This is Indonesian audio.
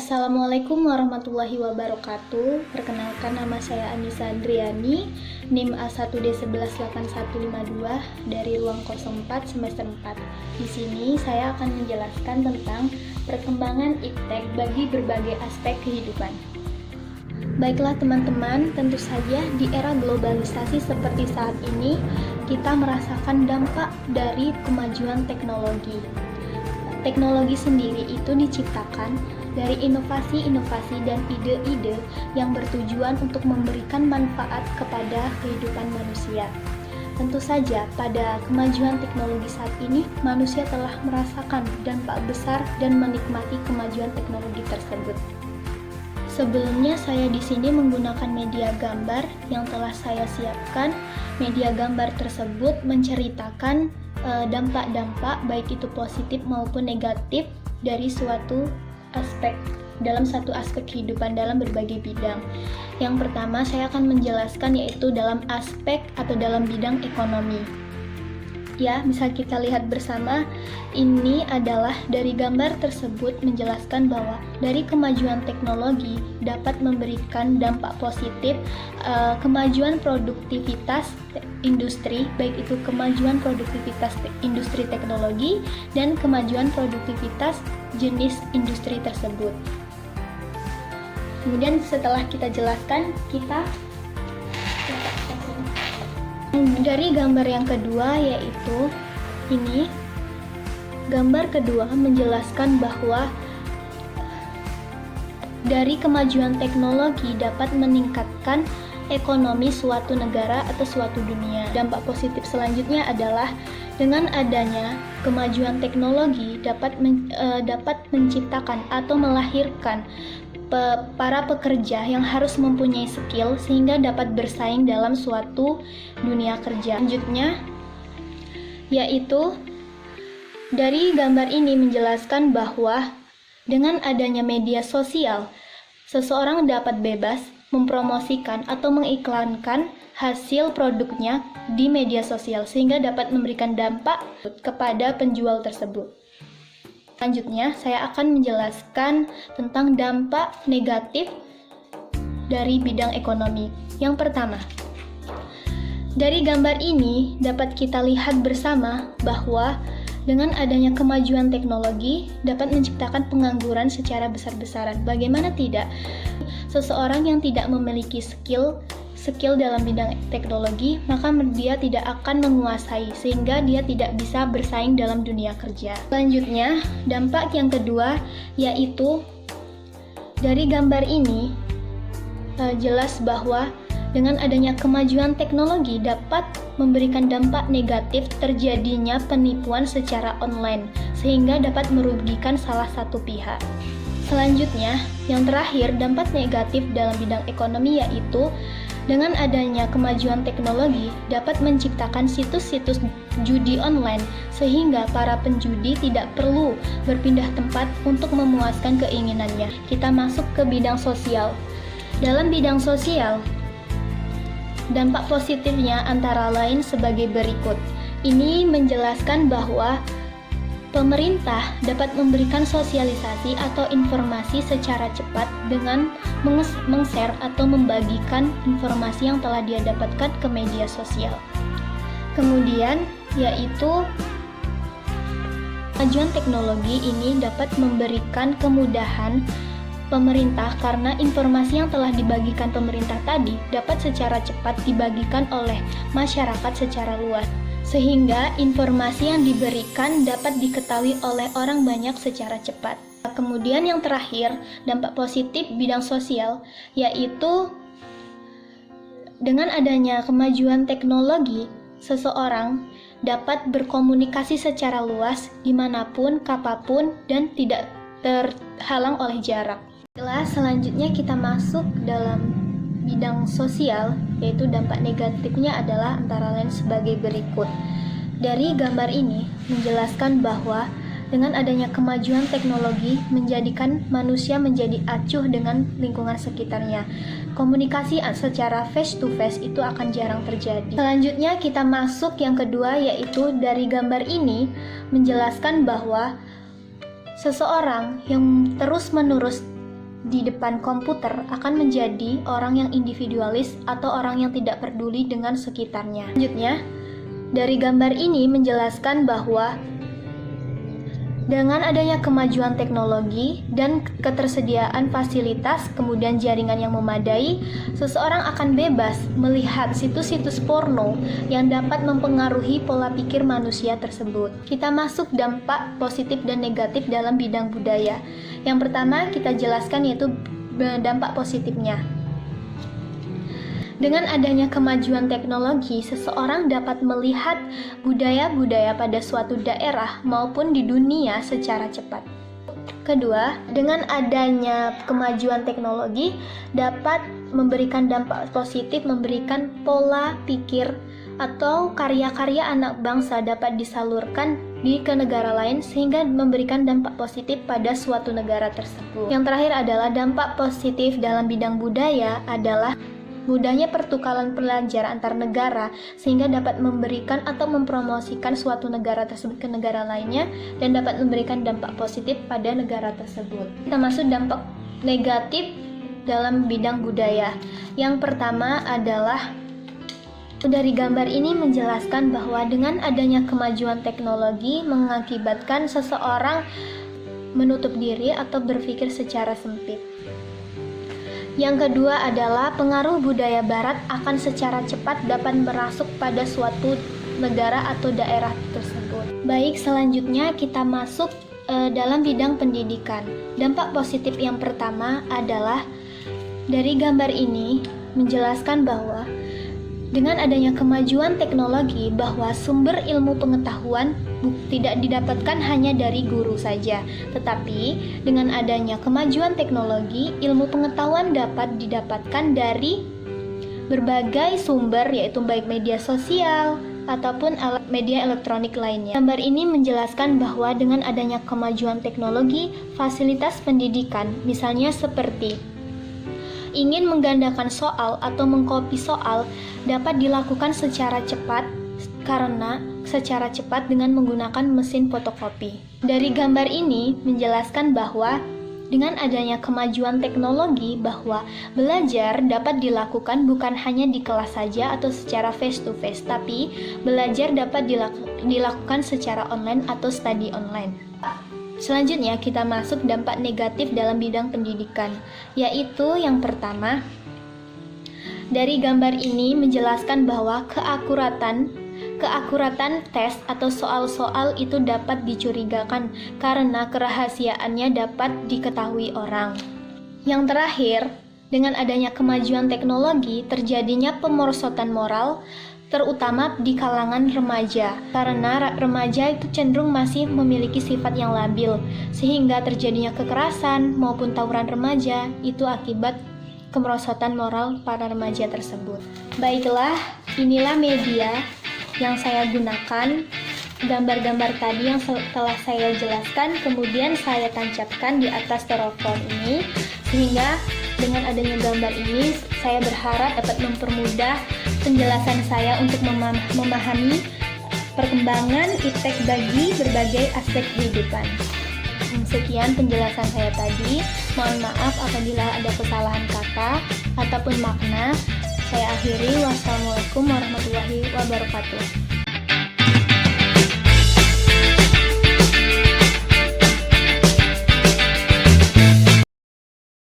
Assalamualaikum warahmatullahi wabarakatuh. Perkenalkan, nama saya Anissa Andriani, NIM A1D118152 dari ruang 04 semester 4. Di sini saya akan menjelaskan tentang perkembangan iptek bagi berbagai aspek kehidupan. Baiklah teman-teman, tentu saja di era globalisasi seperti saat ini, kita merasakan dampak dari kemajuan teknologi. Teknologi sendiri itu diciptakan dari inovasi-inovasi dan ide-ide yang bertujuan untuk memberikan manfaat kepada kehidupan manusia. Tentu saja, pada kemajuan teknologi saat ini, manusia telah merasakan dampak besar dan menikmati kemajuan teknologi tersebut. Sebelumnya, saya di sini menggunakan media gambar yang telah saya siapkan. Media gambar tersebut menceritakan dampak-dampak baik itu positif maupun negatif dari suatu aspek kehidupan dalam berbagai bidang. Yang pertama saya akan menjelaskan yaitu dalam aspek atau dalam bidang ekonomi. Ya, bisa kita lihat bersama, ini adalah dari gambar tersebut menjelaskan bahwa dari kemajuan teknologi dapat memberikan dampak positif, kemajuan produktivitas industri, baik itu kemajuan produktivitas industri teknologi dan kemajuan produktivitas jenis industri tersebut. Kemudian setelah kita jelaskan, kita dari gambar yang kedua, yaitu ini gambar kedua menjelaskan bahwa dari kemajuan teknologi dapat meningkatkan ekonomi suatu negara atau suatu dunia. Dampak positif selanjutnya adalah dengan adanya kemajuan teknologi dapat menciptakan atau melahirkan para pekerja yang harus mempunyai skill sehingga dapat bersaing dalam suatu dunia kerja. Selanjutnya, yaitu dari gambar ini menjelaskan bahwa dengan adanya media sosial, seseorang dapat bebas mempromosikan atau mengiklankan hasil produknya di media sosial sehingga dapat memberikan dampak kepada penjual tersebut. Selanjutnya, saya akan menjelaskan tentang dampak negatif dari bidang ekonomi. Yang pertama, dari gambar ini dapat kita lihat bersama bahwa dengan adanya kemajuan teknologi dapat menciptakan pengangguran secara besar-besaran. Bagaimana tidak? Seseorang yang tidak memiliki skill dalam bidang teknologi, maka dia tidak akan menguasai sehingga dia tidak bisa bersaing dalam dunia kerja. Selanjutnya, dampak yang kedua yaitu dari gambar ini jelas bahwa dengan adanya kemajuan teknologi dapat memberikan dampak negatif terjadinya penipuan secara online sehingga dapat merugikan salah satu pihak. Selanjutnya, yang terakhir, dampak negatif dalam bidang ekonomi yaitu dengan adanya kemajuan teknologi dapat menciptakan situs-situs judi online sehingga para penjudi tidak perlu berpindah tempat untuk memuaskan keinginannya. Kita masuk ke bidang sosial. Dalam bidang sosial, dampak positifnya antara lain sebagai berikut. Ini menjelaskan bahwa pemerintah dapat memberikan sosialisasi atau informasi secara cepat dengan meng-share atau membagikan informasi yang telah dia dapatkan ke media sosial. Kemudian, yaitu kemajuan teknologi ini dapat memberikan kemudahan pemerintah karena informasi yang telah dibagikan pemerintah tadi dapat secara cepat dibagikan oleh masyarakat secara luas, sehingga informasi yang diberikan dapat diketahui oleh orang banyak secara cepat. Kemudian yang terakhir, dampak positif bidang sosial, yaitu dengan adanya kemajuan teknologi, seseorang dapat berkomunikasi secara luas dimanapun, kapanpun, dan tidak terhalang oleh jarak. Selanjutnya kita masuk dalam bidang sosial, yaitu dampak negatifnya adalah antara lain sebagai berikut. Dari gambar ini menjelaskan bahwa dengan adanya kemajuan teknologi menjadikan manusia menjadi acuh dengan lingkungan sekitarnya. Komunikasi secara face to face itu akan jarang terjadi. Selanjutnya kita masuk yang kedua, yaitu dari gambar ini menjelaskan bahwa seseorang yang terus-menerus di depan komputer akan menjadi orang yang individualis atau orang yang tidak peduli dengan sekitarnya. Selanjutnya, dari gambar ini menjelaskan bahwa dengan adanya kemajuan teknologi dan ketersediaan fasilitas, kemudian jaringan yang memadai, seseorang akan bebas melihat situs-situs porno yang dapat mempengaruhi pola pikir manusia tersebut. Kita masuk dampak positif dan negatif dalam bidang budaya. Yang pertama kita jelaskan yaitu dampak positifnya. Dengan adanya kemajuan teknologi, seseorang dapat melihat budaya-budaya pada suatu daerah maupun di dunia secara cepat. Kedua, dengan adanya kemajuan teknologi dapat memberikan dampak positif, memberikan pola pikir atau karya-karya anak bangsa dapat disalurkan ke negara lain sehingga memberikan dampak positif pada suatu negara tersebut. Yang terakhir adalah dampak positif dalam bidang budaya adalah mudahnya pertukaran pelajar antar negara sehingga dapat memberikan atau mempromosikan suatu negara tersebut ke negara lainnya dan dapat memberikan dampak positif pada negara tersebut. Kita masuk dampak negatif dalam bidang budaya. Yang pertama adalah dari gambar ini menjelaskan bahwa dengan adanya kemajuan teknologi mengakibatkan seseorang menutup diri atau berpikir secara sempit. Yang kedua adalah pengaruh budaya barat akan secara cepat dapat merasuk pada suatu negara atau daerah tersebut. Baik, selanjutnya kita masuk dalam bidang pendidikan. Dampak positif yang pertama adalah dari gambar ini menjelaskan bahwa dengan adanya kemajuan teknologi bahwa sumber ilmu pengetahuan tidak didapatkan hanya dari guru saja, tetapi dengan adanya kemajuan teknologi, ilmu pengetahuan dapat didapatkan dari berbagai sumber, yaitu baik media sosial ataupun media elektronik lainnya. Gambar ini menjelaskan bahwa dengan adanya kemajuan teknologi, fasilitas pendidikan, misalnya seperti ingin menggandakan soal atau mengcopy soal dapat dilakukan secara cepat dengan menggunakan mesin fotokopi. Dari gambar ini menjelaskan bahwa dengan adanya kemajuan teknologi bahwa belajar dapat dilakukan bukan hanya di kelas saja atau secara face to face, tapi belajar dapat dilakukan secara online atau study online. Selanjutnya kita masuk dampak negatif dalam bidang pendidikan, yaitu yang pertama, dari gambar ini menjelaskan bahwa keakuratan tes atau soal-soal itu dapat dicurigakan karena kerahasiaannya dapat diketahui orang. Yang terakhir, dengan adanya kemajuan teknologi terjadinya pemerosotan moral terutama di kalangan remaja, karena remaja itu cenderung masih memiliki sifat yang labil, sehingga terjadinya kekerasan maupun tawuran remaja itu akibat kemerosotan moral para remaja tersebut. Baiklah, inilah media yang saya gunakan, gambar-gambar tadi yang telah saya jelaskan, kemudian saya tancapkan di atas styrofoam ini, sehingga dengan adanya gambar ini, saya berharap dapat mempermudah penjelasan saya untuk memahami perkembangan iptek bagi berbagai aspek kehidupan. Sekian penjelasan saya tadi. Mohon maaf apabila ada kesalahan kata ataupun makna. Saya akhiri. Wassalamualaikum warahmatullahi wabarakatuh.